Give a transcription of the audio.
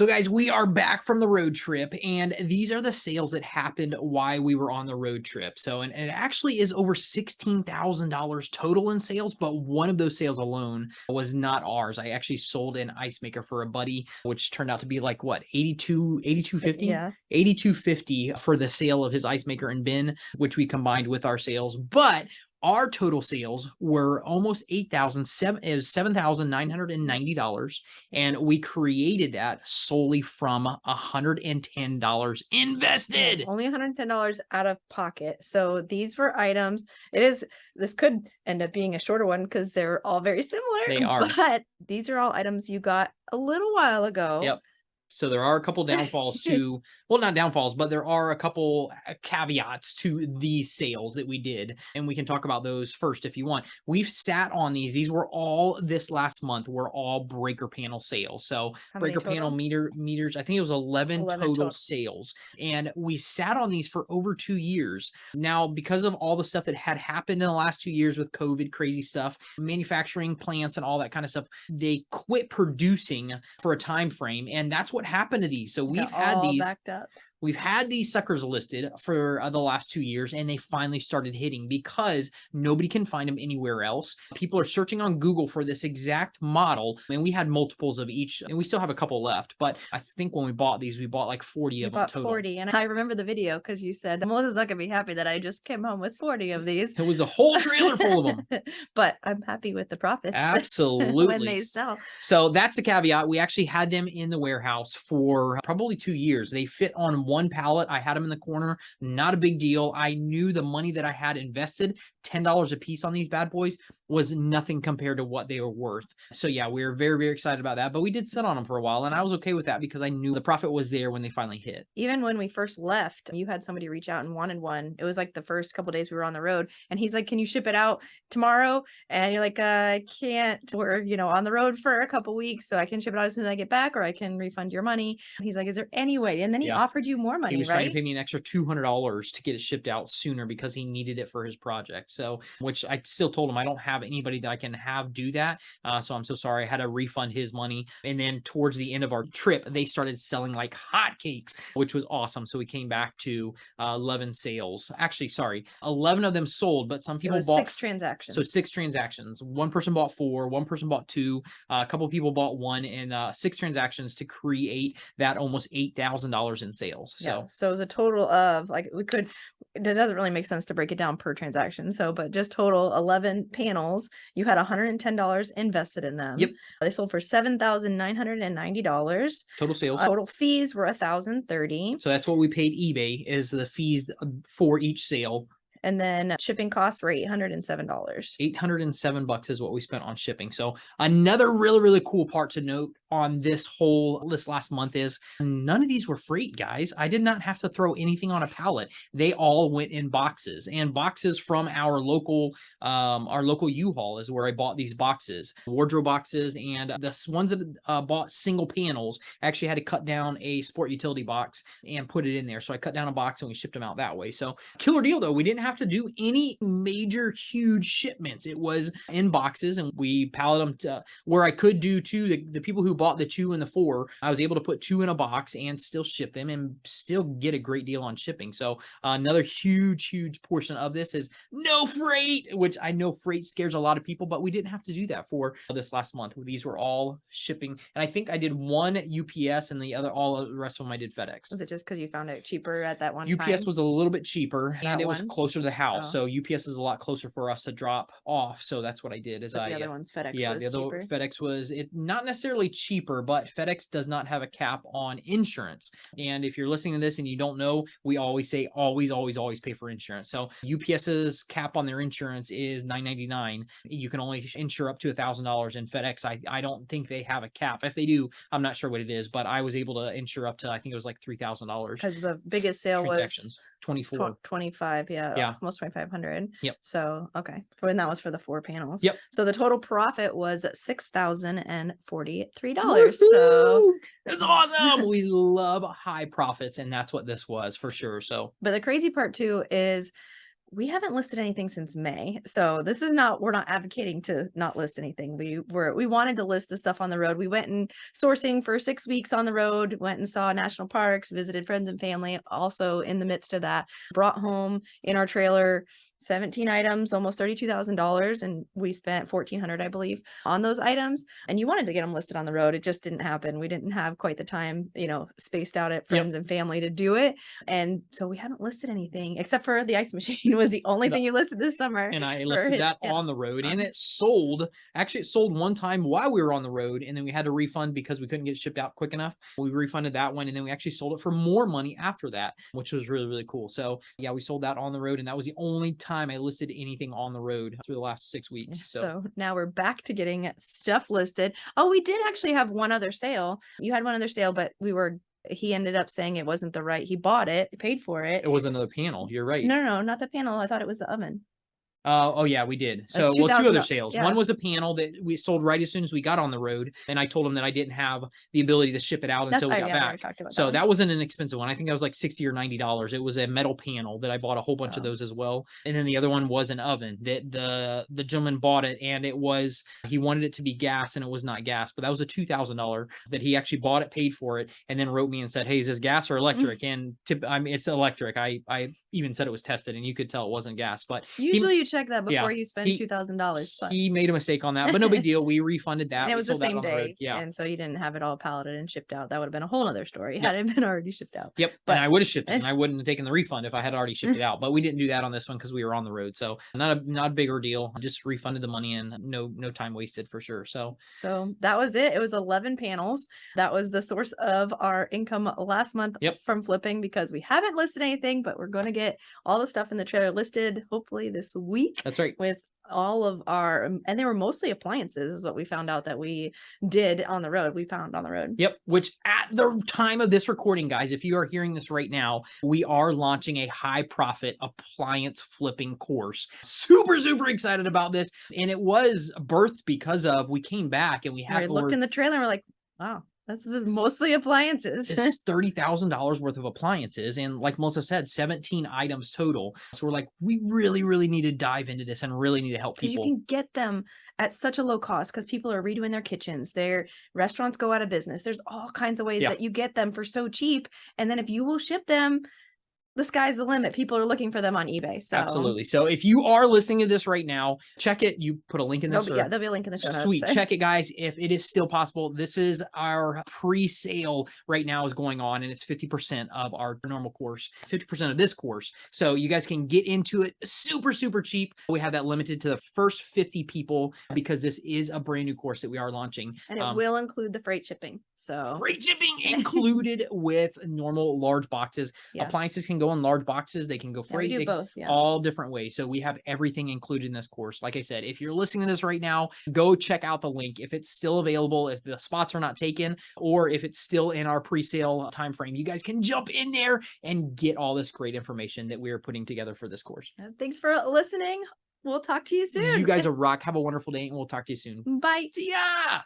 So guys, we are back from the road trip, and these are the sales that happened while we were on the road trip. So, and it actually is over $16,000 total in sales, but one of those sales alone was not ours. I actually sold an ice maker for a buddy, which turned out to be like what, 8250? Yeah. 8250 for the sale of his ice maker and bin, which we combined with our sales. But our total sales were almost 8,000, it was $7,990. And we created that solely from $110 invested. Only $110 out of pocket. So these were items. This could end up being a shorter one because they're all very similar. They are. But these are all items you got a little while ago. Yep. So there are a couple downfalls to, well, not downfalls, but there are a couple caveats to these sales that we did. And we can talk about those first if you want. We've sat on these. These were all this last month, were all breaker panel sales. So breaker panel meters, I think it was 11 total sales. And we sat on these for over 2 years. Now, because of all the stuff that had happened in the last 2 years with COVID, crazy stuff, manufacturing plants and all that kind of stuff, they quit producing for a time frame. And that's what happened to these. So we've had these backed up. We've had these suckers listed for the last 2 years, and they finally started hitting because nobody can find them anywhere else. People are searching on Google for this exact model, and we had multiples of each, and we still have a couple left. But I think when we bought these, we bought like 40 of them total. 40, and I remember the video because you said, Melissa's not going to be happy that I just came home with 40 of these. It was a whole trailer full of them. But I'm happy with the profits. Absolutely. When they sell. So that's the caveat. We actually had them in the warehouse for probably 2 years. They fit on one pallet. I had them in the corner. Not a big deal. I knew the money that I had invested, $10 a piece on these bad boys, was nothing compared to what they were worth. So yeah, we were very, very excited about that. But we did sit on them for a while, and I was okay with that because I knew the profit was there when they finally hit. Even when we first left, you had somebody reach out and wanted one. It was like the first couple days we were on the road, and he's like, "Can you ship it out tomorrow?" And you're like, "I can't. We're on the road for a couple weeks, so I can ship it out as soon as I get back, or I can refund your money." He's like, "Is there any way?" And then he offered you more money. He was trying to pay me an extra $200 to get it shipped out sooner because he needed it for his project. So, which I still told him I don't have anybody that I can have do that. So I'm so sorry. I had to refund his money. And then towards the end of our trip, they started selling like hotcakes, which was awesome. So we came back to 11 sales. Actually, sorry, 11 of them sold, but some people bought 6 transactions. So 6 transactions. One person bought 4, one person bought 2, a couple people bought 1, and 6 transactions to create that almost $8,000 in sales. So it was a total of it doesn't really make sense to break it down per transaction. So, but just total 11 panels, you had $110 invested in them. Yep. They sold for $7,990. Total sales. Total fees were $1,030. So that's what we paid eBay is the fees for each sale. And then shipping costs were $807. $807 is what we spent on shipping. So another really, really cool part to note on this last month is none of these were freight, guys. I did not have to throw anything on a pallet. They all went in boxes, and boxes from our local U-Haul is where I bought these boxes, wardrobe boxes, and the ones that bought single panels actually had to cut down a sport utility box and put it in there. So I cut down a box and we shipped them out that way. So killer deal though. We didn't have to do any major huge shipments. It was in boxes, and we pallet them to where I could do 2. The people who bought the 2 and the 4, I was able to put 2 in a box and still ship them and still get a great deal on shipping. So another huge portion of this is no freight, which I know freight scares a lot of people, but we didn't have to do that for this last month. These were all shipping, and I think I did 1 UPS, and all the rest of them I did FedEx. Was it just because you found it cheaper at that one UPS was a little bit cheaper, and it was closer to the house. Oh. So UPS is a lot closer for us to drop off. So that's what I did. The other one's FedEx. Yeah, was the other cheaper. FedEx was not necessarily cheaper, but FedEx does not have a cap on insurance. And if you're listening to this and you don't know, we always say always pay for insurance. So UPS's cap on their insurance is $9.99. You can only insure up to $1,000. In FedEx, I don't think they have a cap. If they do, I'm not sure what it is, but I was able to insure up to, I think it was like $3,000. Because the biggest sale was 25, yeah, almost 2,500. Yep. So okay, and that was for the 4 panels. Yep. So the total profit was $6,043. So that's awesome. We love high profits, and that's what this was for sure. So, but the crazy part too is We haven't listed anything since May. So this is not, we're not advocating to not list anything. We wanted to list the stuff on the road. We went and sourcing for 6 weeks on the road, went and saw national parks, visited friends and family. Also in the midst of that, brought home in our trailer 17 items, almost $32,000, and we spent 1,400, I believe, on those items. And you wanted to get them listed on the road. It just didn't happen. We didn't have quite the time, spaced out at friends and family to do it. And so we haven't listed anything except for the ice machine was the only thing you listed this summer. And I listed that on the road, and it sold. Actually, it sold one time while we were on the road, and then we had to refund because we couldn't get it shipped out quick enough. We refunded that one, and then we actually sold it for more money after that, which was really, really cool. So yeah, we sold that on the road, and that was the only time I listed anything on the road through the last 6 weeks. So now we're back to getting stuff listed. Oh, we did actually have one other sale. You had one other sale, but he ended up saying it wasn't the right. He bought it, paid for it. It was another panel. You're right. No, not the panel. I thought it was the oven. Oh yeah, we did. So, well, two other sales. Yeah. One was a panel that we sold right as soon as we got on the road, and I told him that I didn't have the ability to ship it out until we got back. So that wasn't an expensive one. I think that was like $60 or $90. It was a metal panel that I bought a whole bunch of those as well. And then the other one was an oven that the gentleman bought it, and he wanted it to be gas, and it was not gas, but that was a $2,000 that he actually bought it, paid for it, and then wrote me and said, "Hey, is this gas or electric?" And I mean, it's electric. I even said it was tested, and you could tell it wasn't gas. But usually you check that before you spend $2,000. He made a mistake on that, but no big deal. We refunded that. And it was the same day. Yeah. And so you didn't have it all palleted and shipped out. That would have been a whole other story had it been already shipped out. Yep. But and I would have shipped it, and I wouldn't have taken the refund if I had already shipped it out. But we didn't do that on this one because we were on the road. So not a bigger deal. Just refunded the money, and no time wasted for sure. So that was it. It was 11 panels. That was the source of our income last month from flipping, because we haven't listed anything, but we're going to get all the stuff in the trailer listed hopefully this week. That's right. With all of our, and they were mostly appliances is what we found out that we did on the road. We found on the road. Yep. Which at the time of this recording, guys, if you are hearing this right now, we are launching a high profit appliance flipping course. Super excited about this. And it was birthed because we came back and we looked in the trailer and we're like, wow. This is mostly appliances. It's $30,000 worth of appliances. And like Melissa said, 17 items total. So we're like, we really, really need to dive into this and really need to help people. You can get them at such a low cost because people are redoing their kitchens. Their restaurants go out of business. There's all kinds of ways that you get them for so cheap. And then if you will ship them, the sky's the limit. People are looking for them on eBay. So absolutely. So if you are listening to this right now, check it. You put a link in this. There'll be a link in the show notes. Sweet. Check it, guys. If it is still possible, this is our pre-sale right now is going on, and it's 50% of our normal course, 50% of this course. So you guys can get into it super cheap. We have that limited to the first 50 people because this is a brand new course that we are launching. And it will include the freight shipping. So freight shipping included with normal large boxes. Appliances can go in large boxes. They can go freight. We do both. All different ways. So we have everything included in this course. Like I said, if you're listening to this right now, go check out the link. If it's still available, if the spots are not taken, or if it's still in our pre-sale time frame, you guys can jump in there and get all this great information that we are putting together for this course. Thanks for listening. We'll talk to you soon. You guys are rock. Have a wonderful day, and we'll talk to you soon. Bye. See ya.